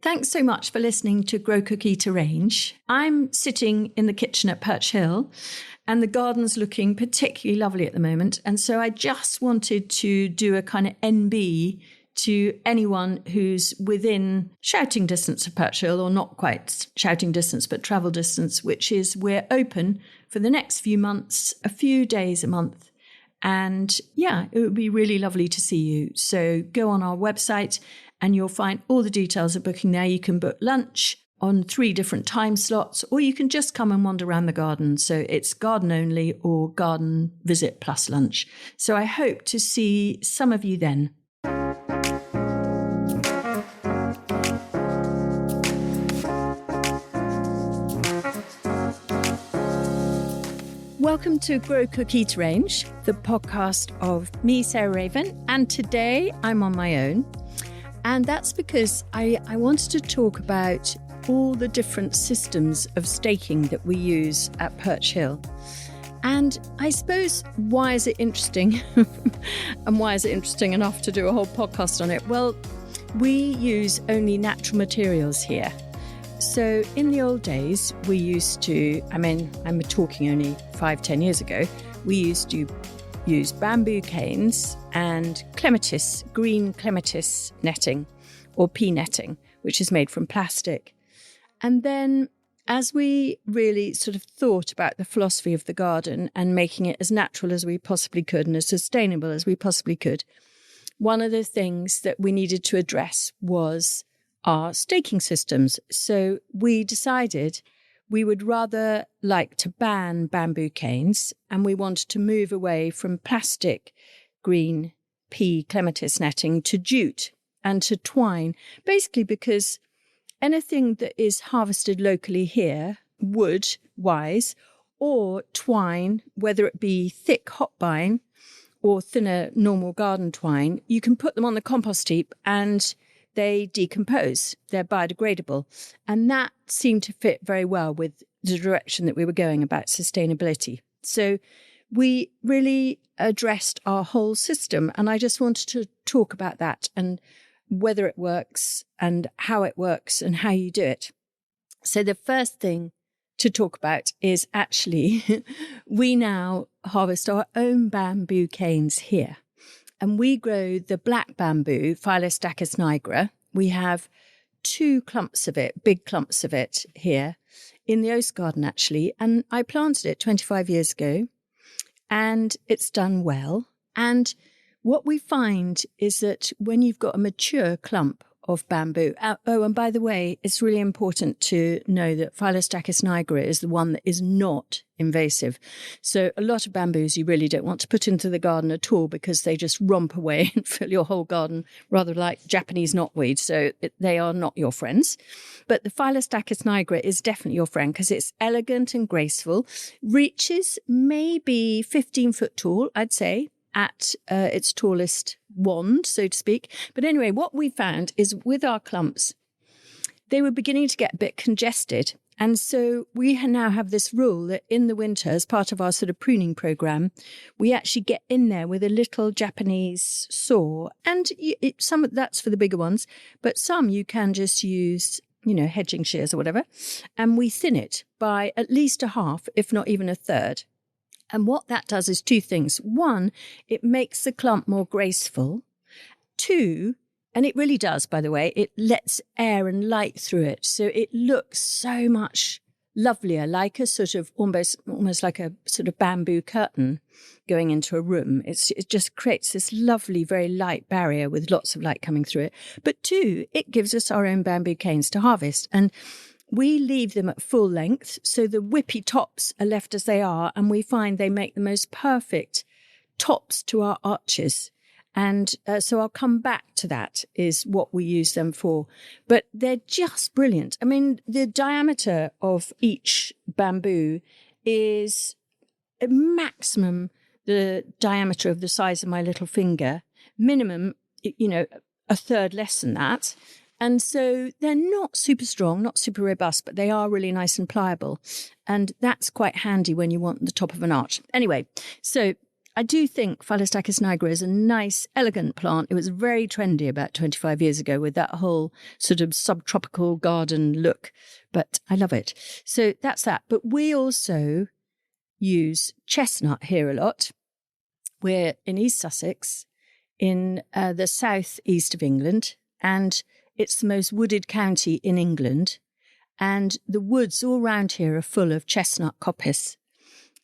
Thanks so much for listening to Grow, Cook, Eat, Arrange. I'm sitting in the kitchen at Perch Hill and the garden's looking particularly lovely at the moment. And so I just wanted to do a kind of NB to anyone who's within shouting distance of Perch Hill, or not quite shouting distance, but travel distance, which is we're open for the next few months, a few days a month. And yeah, it would be really lovely to see you. So go on our website and you'll find all the details of booking there. You can book lunch on 3 different time slots, or you can just come and wander around the garden. So it's garden only or garden visit plus lunch. So I hope to see some of you then. Welcome to Grow, Cook, Eat, Arrange, the podcast of me, Sarah Raven. And today I'm on my own. And that's because I wanted to talk about all the different systems of staking that we use at Perch Hill. And I suppose, why is it interesting? And why is it interesting enough to do a whole podcast on it? Well, we use only natural materials here. So in the old days, we used to, I'm talking only 5-10 years ago, we used to use bamboo canes and clematis, green clematis netting or pea netting, which is made from plastic. And then as we really sort of thought about the philosophy of the garden and making it as natural as we possibly could and as sustainable as we possibly could, one of the things that we needed to address was our staking systems. So we decided we would rather like to ban bamboo canes, and we wanted to move away from plastic green pea clematis netting to jute and to twine, basically because anything that is harvested locally here, wood-wise, or twine, whether it be thick hopbine or thinner normal garden twine, you can put them on the compost heap and they decompose, they're biodegradable. And that seemed to fit very well with the direction that we were going about sustainability. So we really addressed our whole system. And I just wanted to talk about that and whether it works and how you do it. So the first thing to talk about is actually we now harvest our own bamboo canes here. And we grow the black bamboo, Phyllostachys nigra. We have 2 clumps of it, big clumps of it here in the Oast garden, actually. And I planted it 25 years ago, and it's done well. And what we find is that when you've got a mature clump of bamboo, and by the way, it's really important to know that Phyllostachys nigra is the one that is not invasive. So a lot of bamboos you really don't want to put into the garden at all because they just romp away and fill your whole garden, rather like Japanese knotweed. So they are not your friends. But the Phyllostachys nigra is definitely your friend because it's elegant and graceful, reaches maybe 15 foot tall, I'd say, at its tallest wand, so to speak. But anyway, what we found is with our clumps, they were beginning to get a bit congested. And so we now have this rule that in the winter, as part of our sort of pruning program, we actually get in there with a little Japanese saw. And some of that's for the bigger ones, but some you can just use, hedging shears or whatever. And we thin it by at least a half, if not even a third. And what that does is 2 things. 1, it makes the clump more graceful. 2, and it really does, by the way, it lets air and light through it. So it looks so much lovelier, like a sort of almost like a sort of bamboo curtain going into a room. It just creates this lovely, very light barrier with lots of light coming through it. But 2, it gives us our own bamboo canes to harvest. And we leave them at full length, so the whippy tops are left as they are, and we find they make the most perfect tops to our arches. And so I'll come back to that, is what we use them for. But they're just brilliant. I mean, the diameter of each bamboo is a maximum the diameter of the size of my little finger, minimum, a third less than that. And so they're not super strong, not super robust, but they are really nice and pliable. And that's quite handy when you want the top of an arch. Anyway, so I do think Phallostachys nigra is a nice, elegant plant. It was very trendy about 25 years ago with that whole sort of subtropical garden look, but I love it. So that's that. But we also use chestnut here a lot. We're in East Sussex, in the southeast of England, and it's the most wooded county in England. And the woods all round here are full of chestnut coppice.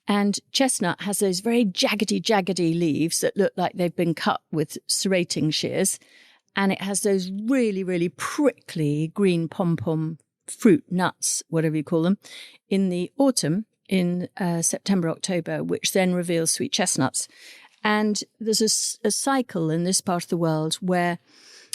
And chestnut has those very jaggedy leaves that look like they've been cut with serrating shears. And it has those really, really prickly green pom-pom fruit, nuts, whatever you call them, in the autumn, in September, October, which then reveals sweet chestnuts. And there's a cycle in this part of the world where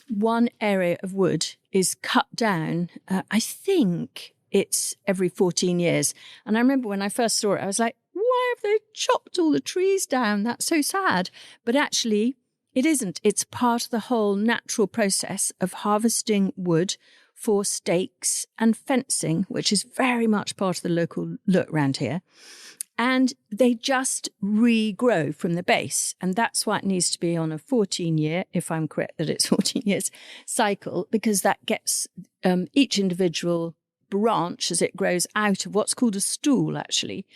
one area of wood is cut down, I think it's every 14 years. And I remember when I first saw it, I was like, why have they chopped all the trees down? That's so sad. But actually, it isn't. It's part of the whole natural process of harvesting wood for stakes and fencing, which is very much part of the local look around here. And they just regrow from the base. And that's why it needs to be on a 14-year, if I'm correct that it's 14 years, cycle, because that gets each individual branch as it grows out of what's called a stool, actually.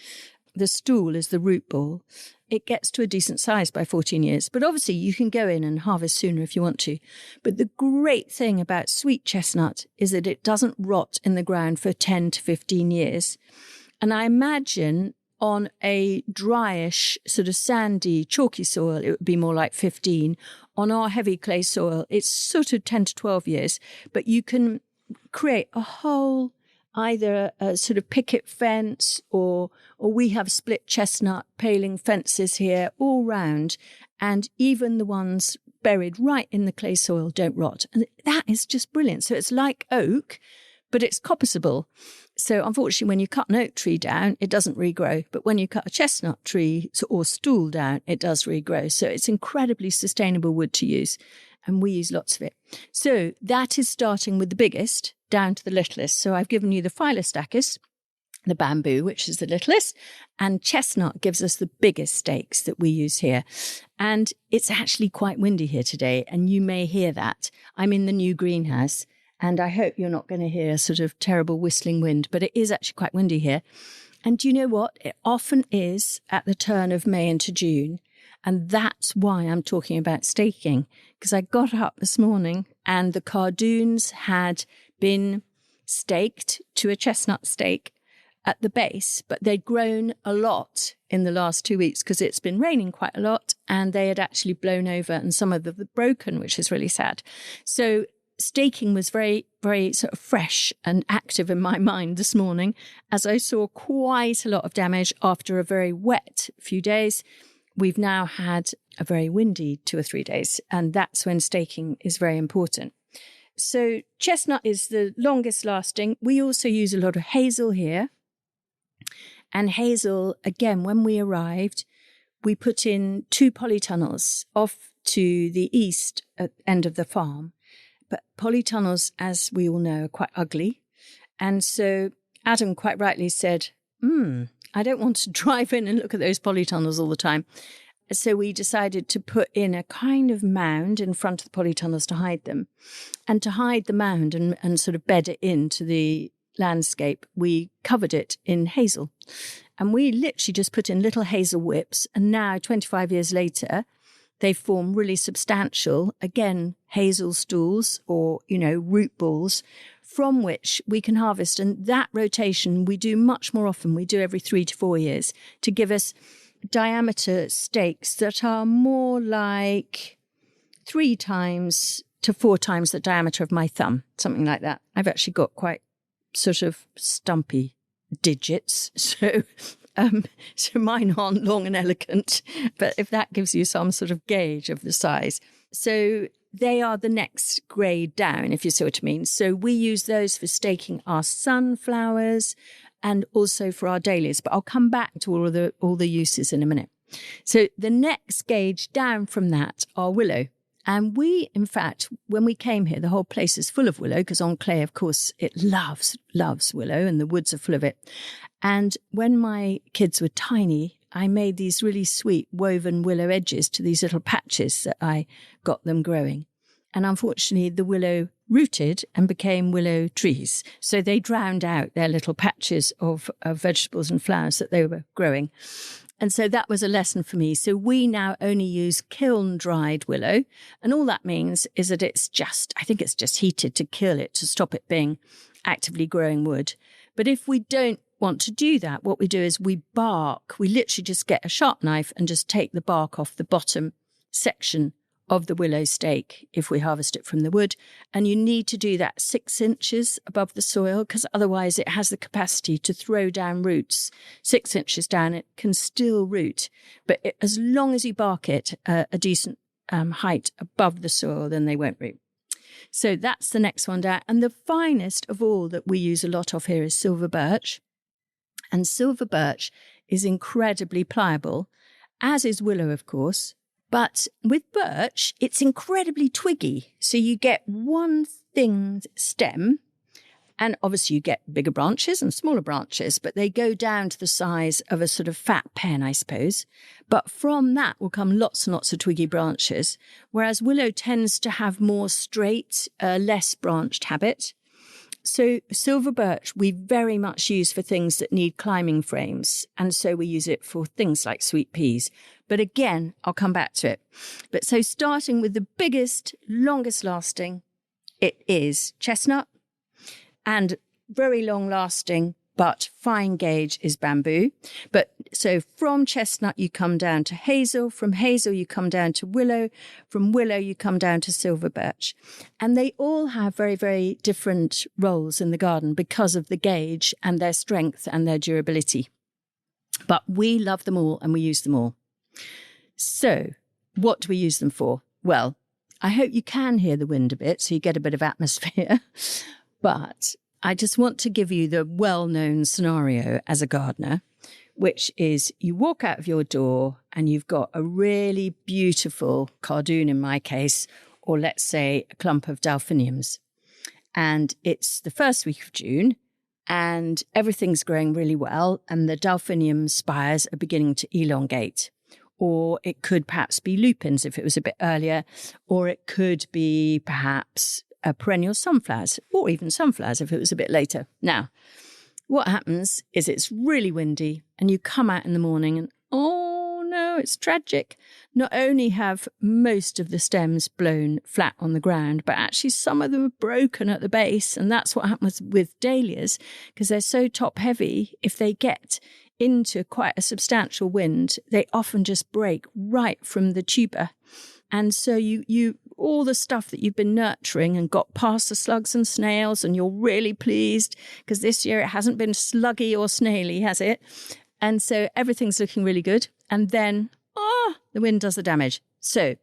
The stool is the root ball. It gets to a decent size by 14 years. But obviously you can go in and harvest sooner if you want to. But the great thing about sweet chestnut is that it doesn't rot in the ground for 10 to 15 years. And I imagine on a dryish, sort of sandy, chalky soil, it would be more like 15. On our heavy clay soil, it's sort of 10 to 12 years. But you can create a whole, either a sort of picket fence or we have split chestnut paling fences here all round. And even the ones buried right in the clay soil don't rot. And that is just brilliant. So it's like oak, but it's coppiceable. So unfortunately, when you cut an oak tree down, it doesn't regrow. But when you cut a chestnut tree or stool down, it does regrow. So it's incredibly sustainable wood to use. And we use lots of it. So that is starting with the biggest down to the littlest. So I've given you the Phallostachys, the bamboo, which is the littlest, and chestnut gives us the biggest stakes that we use here. And it's actually quite windy here today, and you may hear that. I'm in the new greenhouse, and I hope you're not going to hear a sort of terrible whistling wind, but it is actually quite windy here. And do you know what? It often is at the turn of May into June. And that's why I'm talking about staking, because I got up this morning and the cardoons had been staked to a chestnut stake at the base, but they'd grown a lot in the last 2 weeks because it's been raining quite a lot and they had actually blown over and some of them were broken, which is really sad. So staking was very, very sort of fresh and active in my mind this morning as I saw quite a lot of damage after a very wet few days. We've now had a very windy 2 or 3 days, and that's when staking is very important. So chestnut is the longest lasting. We also use a lot of hazel here. And hazel, again, when we arrived, we put in 2 polytunnels off to the east end of the farm. But polytunnels, as we all know, are quite ugly. And so Adam quite rightly said, I don't want to drive in and look at those polytunnels all the time. So we decided to put in a kind of mound in front of the polytunnels to hide them. And to hide the mound and sort of bed it into the landscape, we covered it in hazel. And we literally just put in little hazel whips. And now, 25 years later, they form really substantial, again, hazel stools or, root balls from which we can harvest. And that rotation we do much more often. We do every 3 to 4 years to give us diameter stakes that are more like 3 times to 4 times the diameter of my thumb, something like that. I've actually got quite sort of stumpy digits. So mine aren't long and elegant, but if that gives you some sort of gauge of the size. So they are the next grade down, if you see what I mean. So we use those for staking our sunflowers and also for our dahlias. But I'll come back to all the uses in a minute. So the next gauge down from that are willow. And we, in fact, when we came here, the whole place is full of willow because on clay, of course, it loves willow and the woods are full of it. And when my kids were tiny, I made these really sweet woven willow edges to these little patches that I got them growing. And unfortunately, the willow rooted and became willow trees. So they drowned out their little patches of vegetables and flowers that they were growing. And so that was a lesson for me. So we now only use kiln-dried willow. And all that means is that I think it's just heated to kill it, to stop it being actively growing wood. But if we don't want to do that, what we do is we literally just get a sharp knife and just take the bark off the bottom section of the willow stake if we harvest it from the wood. And you need to do that 6 inches above the soil, because otherwise it has the capacity to throw down roots. 6 inches down, it can still root. But as long as you bark it a decent height above the soil, then they won't root. So that's the next one down. And the finest of all that we use a lot of here is silver birch. And silver birch is incredibly pliable, as is willow, of course. But with birch, it's incredibly twiggy. So you get one thin stem, and obviously you get bigger branches and smaller branches, but they go down to the size of a sort of fat pen, I suppose. But from that will come lots and lots of twiggy branches, whereas willow tends to have more straight, less branched habit. So silver birch we very much use for things that need climbing frames, and so we use it for things like sweet peas. But again, I'll come back to it. But so starting with the biggest, longest lasting, it is chestnut, and very long lasting but fine gauge is bamboo. But so from chestnut you come down to hazel, from hazel you come down to willow, from willow you come down to silver birch. And they all have very, very different roles in the garden because of the gauge and their strength and their durability. But we love them all and we use them all. So what do we use them for? Well, I hope you can hear the wind a bit so you get a bit of atmosphere. But I just want to give you the well-known scenario as a gardener, which is you walk out of your door and you've got a really beautiful cardoon in my case, or let's say a clump of delphiniums. And it's the first week of June and everything's growing really well and the delphinium spires are beginning to elongate. Or it could perhaps be lupins if it was a bit earlier, or it could be perhaps perennial sunflowers, or even sunflowers if it was a bit later. Now, what happens is it's really windy and you come out in the morning and, oh no, it's tragic. Not only have most of the stems blown flat on the ground, but actually some of them are broken at the base. And that's what happens with dahlias, because they're so top heavy. If they get into quite a substantial wind, they often just break right from the tuber. And so you all the stuff that you've been nurturing and got past the slugs and snails, and you're really pleased because this year it hasn't been sluggy or snaily, has it? And so everything's looking really good. And then, the wind does the damage. So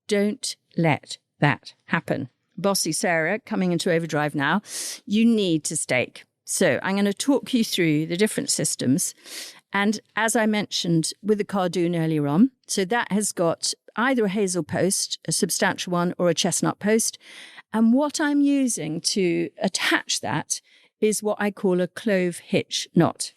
don't let that happen. Bossy Sarah, coming into overdrive now, you need to stake. So I'm going to talk you through the different systems. And as I mentioned with the cardoon earlier on, so that has got either a hazel post, a substantial one, or a chestnut post. And what I'm using to attach that is what I call a clove hitch knot.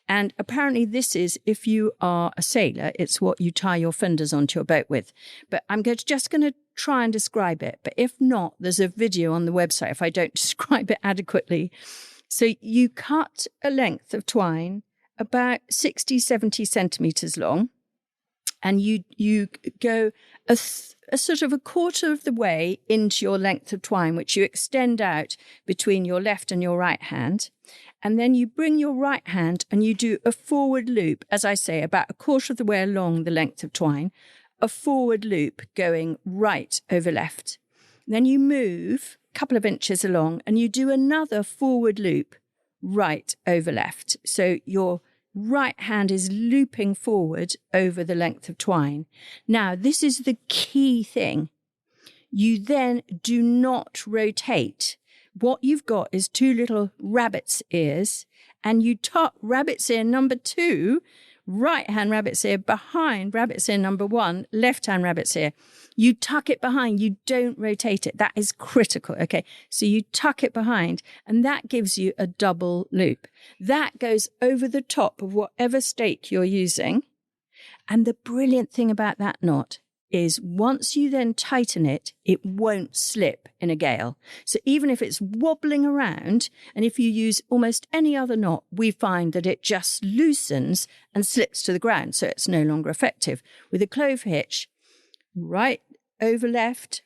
And apparently this is, if you are a sailor, it's what you tie your fenders onto your boat with. But I'm just going to try and describe it. But if not, there's a video on the website if I don't describe it adequately. So you cut a length of twine about 60, 70 centimetres long, and you go a sort of a quarter of the way into your length of twine, which you extend out between your left and your right hand. And then you bring your right hand and you do a forward loop, as I say, about a quarter of the way along the length of twine, a forward loop going right over left. Then you move a couple of inches along and you do another forward loop right over left. So your right hand is looping forward over the length of twine. Now, this is the key thing. You then do not rotate. What you've got is two little rabbit's ears, and you tuck rabbit's ear number 2, right-hand rabbit's ear behind rabbit's ear number 1, left-hand rabbit's ear. You tuck it behind. You don't rotate it. That is critical. Okay. So you tuck it behind and that gives you a double loop. That goes over the top of whatever stake you're using. And the brilliant thing about that knot is once you then tighten it, it won't slip in a gale. So even if it's wobbling around, and if you use almost any other knot, we find that it just loosens and slips to the ground, so it's no longer effective. With a clove hitch, right over left,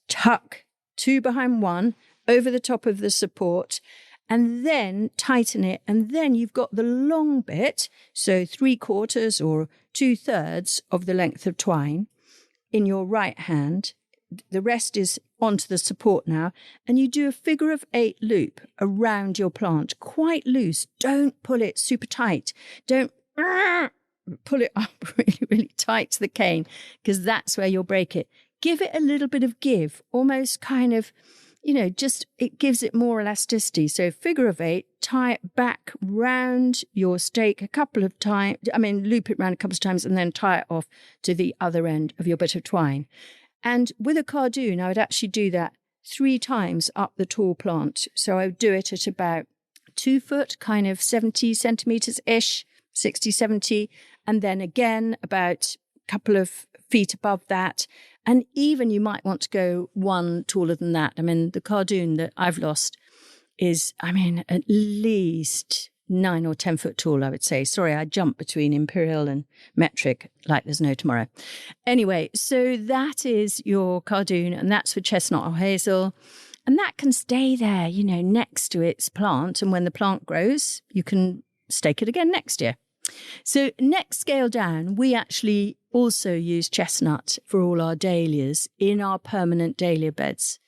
tuck, 2 behind 1, over the top of the support, and then tighten it. And then you've got the long bit, so 3/4 or 2/3 of the length of twine in your right hand. The rest is onto the support now. And you do a figure of 8 loop around your plant, quite loose. Don't pull it super tight. Don't pull it up really, really tight to the cane, because that's where you'll break it. Give it a little bit of give, almost kind of, just it gives it more elasticity. So figure of 8, tie it back round your stake a couple of times. Loop it round a couple of times and then tie it off to the other end of your bit of twine. And with a cardoon, I would actually do that 3 times up the tall plant. So I would do it at about 2 foot, kind of 70 centimetres-ish, 60, 70. And then again, about a couple of feet above that. And even you might want to go 1 taller than that. The cardoon that I've lost is, at least 9 or 10 foot tall, I would say. Sorry, I jumped between imperial and metric like there's no tomorrow. Anyway, so that is your cardoon, and that's for chestnut or hazel. And that can stay there, next to its plant. And when the plant grows, you can stake it again next year. So next scale down, we actually also use chestnut for all our dahlias in our permanent dahlia beds.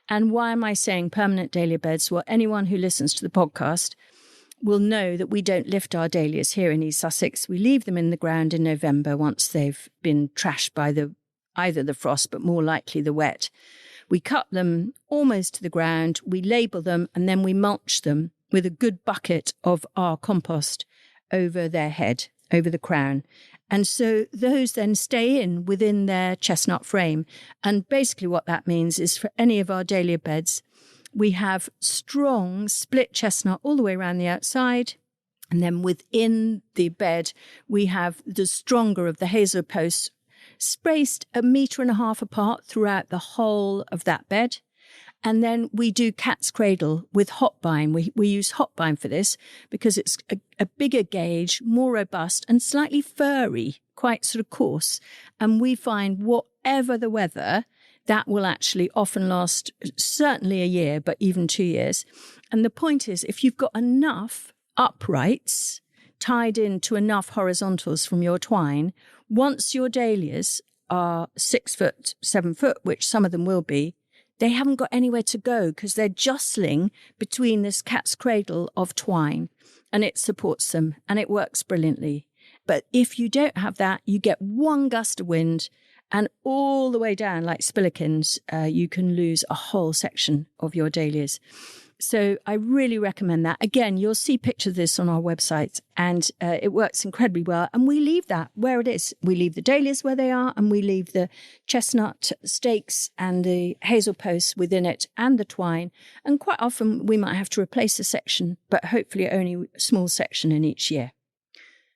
And why am I saying permanent dahlia beds? Well, anyone who listens to the podcast will know that we don't lift our dahlias here in East Sussex. We leave them in the ground in November once they've been trashed by either the frost, but more likely the wet. We cut them almost to the ground, we label them, and then we mulch them with a good bucket of our compost over their head, over the crown. And so those then stay within their chestnut frame. And basically what that means is for any of our dahlia beds, we have strong split chestnut all the way around the outside. And then within the bed, we have the stronger of the hazel posts spaced 1.5 meters apart throughout the whole of that bed. And then we do cat's cradle with hot bine. We use hot bine for this because it's a bigger gauge, more robust and slightly furry, quite sort of coarse. And we find whatever the weather, that will actually often last certainly a year, but even 2 years. And the point is, if you've got enough uprights tied into enough horizontals from your twine, once your dahlias are 6 foot, 7 foot, which some of them will be, they haven't got anywhere to go because they're jostling between this cat's cradle of twine, and it supports them and it works brilliantly. But if you don't have that, you get one gust of wind and all the way down like spillikins, you can lose a whole section of your dahlias. So I really recommend that. Again, you'll see pictures of this on our website, and it works incredibly well. And we leave that where it is. We leave the dahlias where they are, and we leave the chestnut stakes and the hazel posts within it and the twine. And quite often we might have to replace a section, but hopefully only a small section in each year.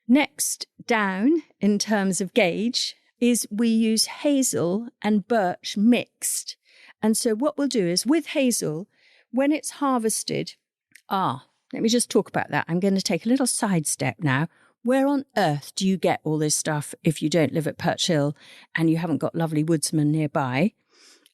Next down in terms of gauge is we use hazel and birch mixed. And so what we'll do is with hazel, when it's harvested, let me just talk about that. I'm going to take a little sidestep now. Where on earth do you get all this stuff if you don't live at Perch Hill and you haven't got lovely woodsmen nearby?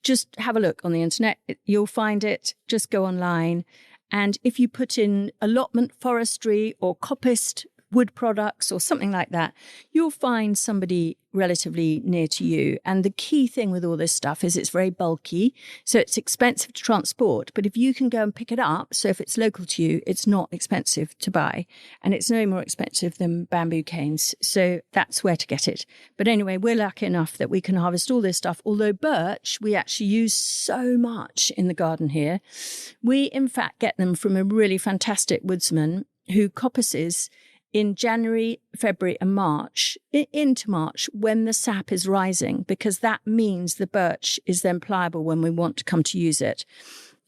Just have a look on the internet. You'll find it. Just go online. And if you put in allotment forestry or coppiced wood products or something like that, you'll find somebody relatively near to you. And the key thing with all this stuff is it's very bulky, so it's expensive to transport. But if you can go and pick it up, so if it's local to you, it's not expensive to buy, and it's no more expensive than bamboo canes. So that's where to get it. But anyway, we're lucky enough that we can harvest all this stuff. Although birch, we actually use so much in the garden here. We, in fact, get them from a really fantastic woodsman who coppices in January, February and March, into March, when the sap is rising, because that means the birch is then pliable when we want to come to use it.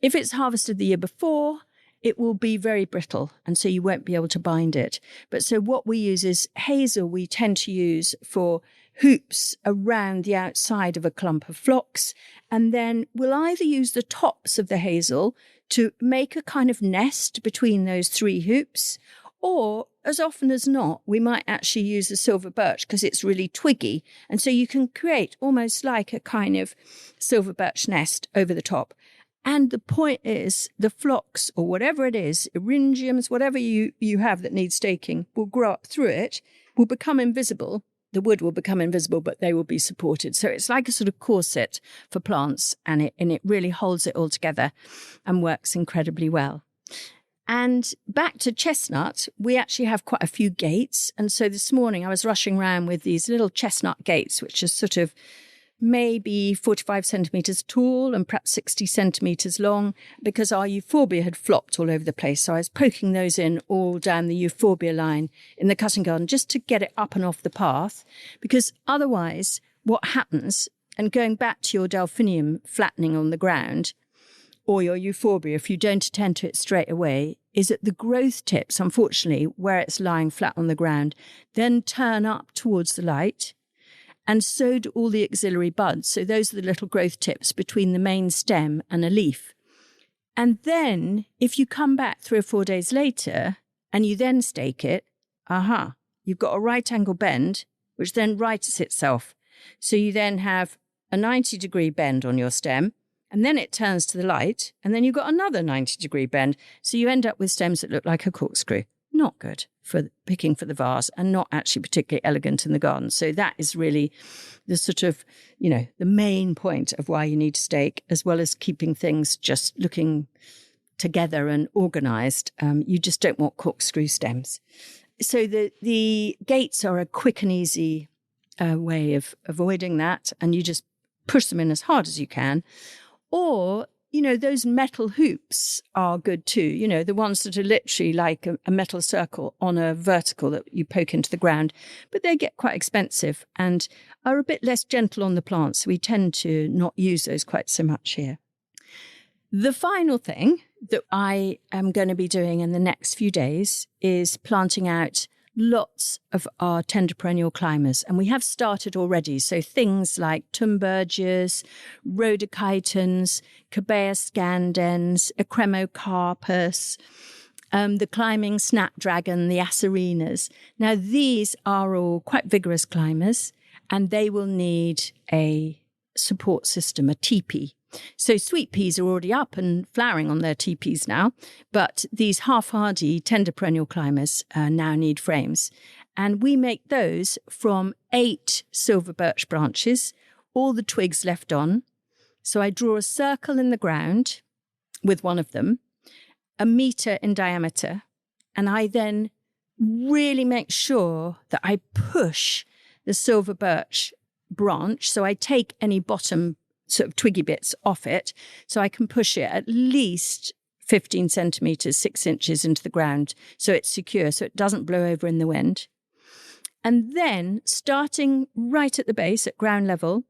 If it's harvested the year before, it will be very brittle, and so you won't be able to bind it. But so what we use is hazel. We tend to use for hoops around the outside of a clump of phlox, and then we'll either use the tops of the hazel to make a kind of nest between those 3 hoops, or as often as not, we might actually use the silver birch because it's really twiggy. And so you can create almost like a kind of silver birch nest over the top. And the point is the phlox or whatever it is, eryngiums, whatever you have that needs staking, will grow up through it, will become invisible. The wood will become invisible, but they will be supported. So it's like a sort of corset for plants, and it really holds it all together and works incredibly well. And back to chestnut, we actually have quite a few gates. And so this morning I was rushing around with these little chestnut gates, which are sort of maybe 45 centimetres tall and perhaps 60 centimetres long, because our euphorbia had flopped all over the place. So I was poking those in all down the euphorbia line in the cutting garden just to get it up and off the path, because otherwise what happens, and going back to your delphinium flattening on the ground, or your euphorbia, if you don't attend to it straight away, is that the growth tips, unfortunately, where it's lying flat on the ground, then turn up towards the light. And so do all the auxiliary buds. So those are the little growth tips between the main stem and a leaf. And then if you come back 3 or 4 days later and you then stake it, you've got a right angle bend, which then rights itself. So you then have a 90-degree bend on your stem, and then it turns to the light, and then you've got another 90-degree bend. So you end up with stems that look like a corkscrew. Not good for picking for the vase, and not actually particularly elegant in the garden. So that is really the sort of, the main point of why you need to stake, as well as keeping things just looking together and organised. You just don't want corkscrew stems. So the gates are a quick and easy way of avoiding that, and you just push them in as hard as you can. Or, those metal hoops are good too, the ones that are literally like a metal circle on a vertical that you poke into the ground. But they get quite expensive and are a bit less gentle on the plants. So we tend to not use those quite so much here. The final thing that I am going to be doing in the next few days is planting out lots of our tender perennial climbers, and we have started already. So things like tumbergias, rhodocitons, Cabea scandens, Ecremocarpus, the climbing snapdragon, the acerinas. Now these are all quite vigorous climbers, and they will need a support system, a teepee. So sweet peas are already up and flowering on their teepees now, but these half-hardy tender perennial climbers now need frames. And we make those from 8 silver birch branches, all the twigs left on. So I draw a circle in the ground with one of them, 1 metre in diameter, and I then really make sure that I push the silver birch branch. So I take any bottom sort of twiggy bits off it, so I can push it at least 15 centimetres, 6 inches into the ground, so it's secure, so it doesn't blow over in the wind. And then, starting right at the base, at ground level,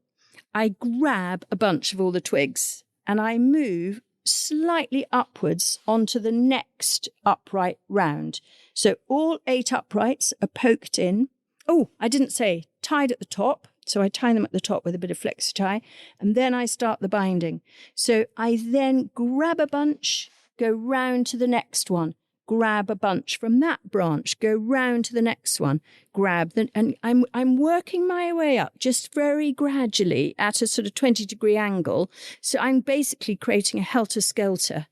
I grab a bunch of all the twigs and I move slightly upwards onto the next upright round. So all 8 uprights are poked in. Oh, I didn't say tied at the top. So I tie them at the top with a bit of flexi tie, and then I start the binding. So I then grab a bunch, go round to the next one, grab a bunch from that branch, go round to the next one, grab them, and I'm working my way up just very gradually at a sort of 20-degree angle. So I'm basically creating a helter-skelter.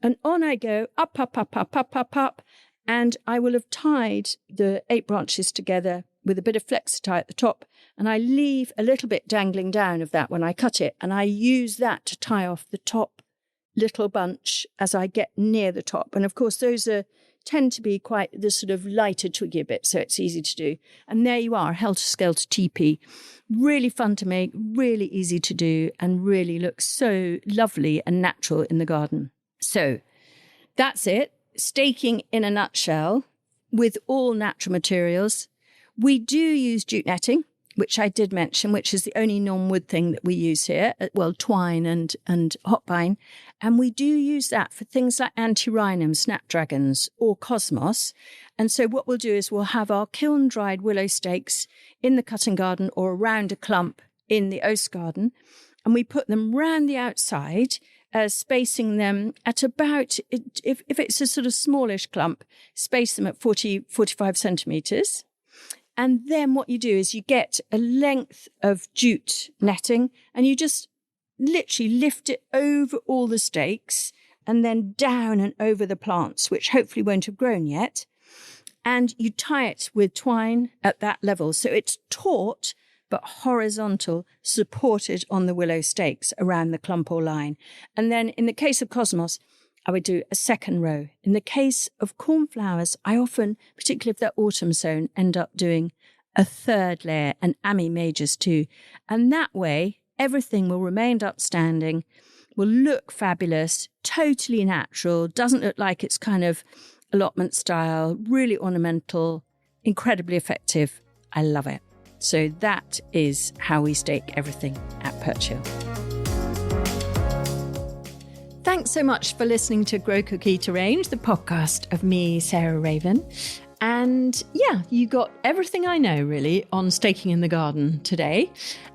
And on I go, up, up, up, up, up, up, up, and I will have tied the 8 branches together with a bit of flexi tie at the top, and I leave a little bit dangling down of that when I cut it, and I use that to tie off the top little bunch as I get near the top. And of course those tend to be quite the sort of lighter twiggy bit, so it's easy to do. And there you are, helter-skelter teepee. Really fun to make, really easy to do, and really looks so lovely and natural in the garden. So that's it, staking in a nutshell with all natural materials. We do use jute netting, which I did mention, which is the only non-wood thing that we use here. Well, twine and hop pine. And we do use that for things like antirrhinum, snapdragons, or cosmos. And so what we'll do is we'll have our kiln-dried willow stakes in the cutting garden or around a clump in the oast garden. And we put them round the outside, spacing them at about, if it's a sort of smallish clump, space them at 45 centimetres. And then what you do is you get a length of jute netting and you just literally lift it over all the stakes and then down and over the plants, which hopefully won't have grown yet. And you tie it with twine at that level. So it's taut but horizontal, supported on the willow stakes around the clump or line. And then in the case of cosmos, I would do a second row. In the case of cornflowers, I often, particularly if they're autumn sown, end up doing a third layer, and Ami majors too. And that way, everything will remain upstanding, will look fabulous, totally natural, doesn't look like it's kind of allotment style, really ornamental, incredibly effective. I love it. So that is how we stake everything at Perch Hill. Thanks so much for listening to Grow, Cook, Eat, Arrange, the podcast of me, Sarah Raven. And yeah, you got everything I know really on staking in the garden today.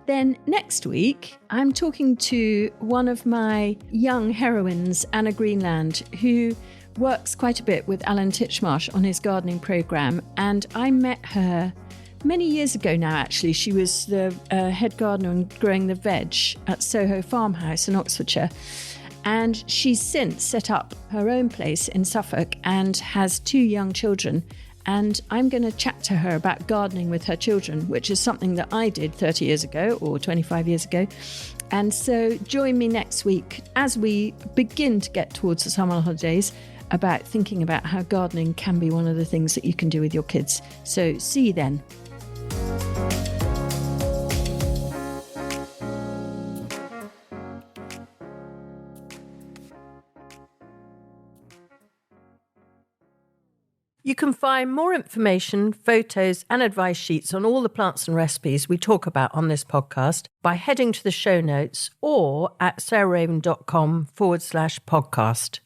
Then next week, I'm talking to one of my young heroines, Anna Greenland, who works quite a bit with Alan Titchmarsh on his gardening programme. And I met her many years ago now, actually. She was the head gardener and growing the veg at Soho Farmhouse in Oxfordshire. And she's since set up her own place in Suffolk and has 2 young children. And I'm going to chat to her about gardening with her children, which is something that I did 30 years ago or 25 years ago. And so join me next week as we begin to get towards the summer holidays about thinking about how gardening can be one of the things that you can do with your kids. So see you then. You can find more information, photos and advice sheets on all the plants and recipes we talk about on this podcast by heading to the show notes or at sarahraven.com/podcast.